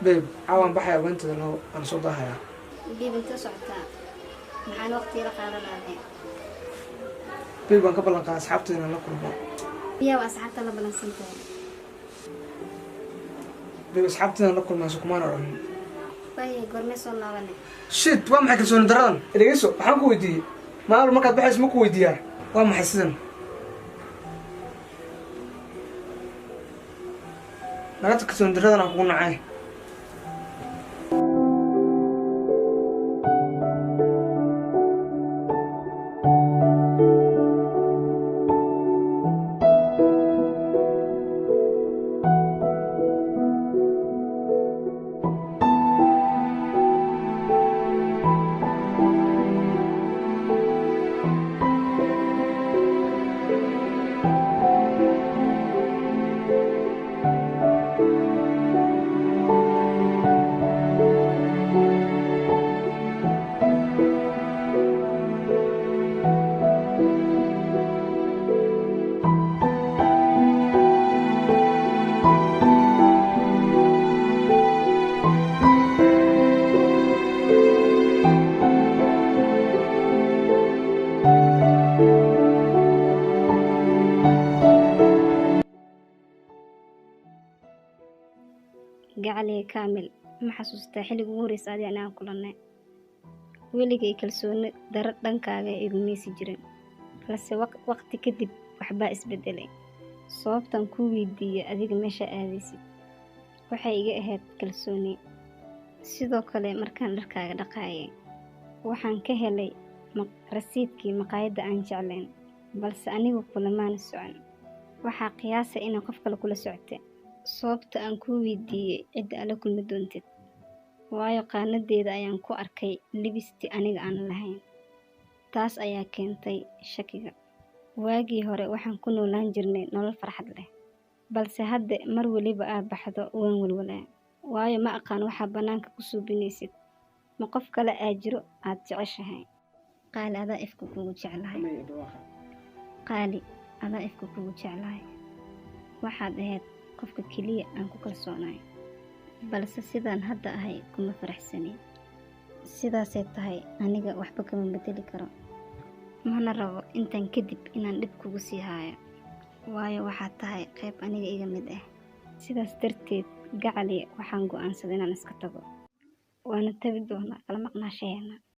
بيب عوام بحيا وانت لو أنا صوتها يا بيب انت صعبتها محل وقتي لقى هذا العظيم بيب أنا قبل أن أصحابتي أنا لكم يا وأصحابت الله بلنسنتين بيب أصحابتي أنا لكم ما سكمان أرون باي قرمي صلنا وني شيت وام حكي سون دران اللي يسوع حنكو ويدي ما أول ما كانت بحس مكو ويديها وام حسن ما تكسون دران أنا أكون معاه قعلي كامل ما حسوستا حلي غوري سادي أنا كلنا weligay kalsooni daro dhankaaga igumeysi jirin balse waqti kadib waxbaa isbedelay sababtan ku weydiiyay adiga meesha aadaysid waxay iga ahayd kalsooni sidoo kale markaan dharkaaga dhaqaayay waxaan ka helay rasiidkii maqaayadda aan jeclayn balse anigu kulamaan socon waxaa qiyaasay inaan qof kale kula socotay sababta aan ku weydiiyay cid ala kulmi doontid waayo qaanadeeda ayaan ku arkay libisti aniga aan lahayn taas ayaa keentay shakiga waagii hore waxaan ku noolaan jirnay nolol farxad leh balse hadda mar waliba aad baxdo waan walwalaa waayo ma aqaan waxa banaanka ku suubinaysid ma qof kale aad jiro aad jeceshahay qaali adaa ifku kugu jeclahay qaali adaa ifku kugu jeclahay waxaad ahayd qofka kaliya aan ku kalsoonahay balse sidaan hadda ahay kuma faraxsani sidaasay tahay aniga waxba kama bedeli karo mana rabo intaan kadib inaan dhib kugu sii haayo waayo waxaad tahay qayb aniga iga mid ah sidaas darteed gacali waxaan go'aansaday inaan iska tago waana tabi doonaa kala maqnaashaheena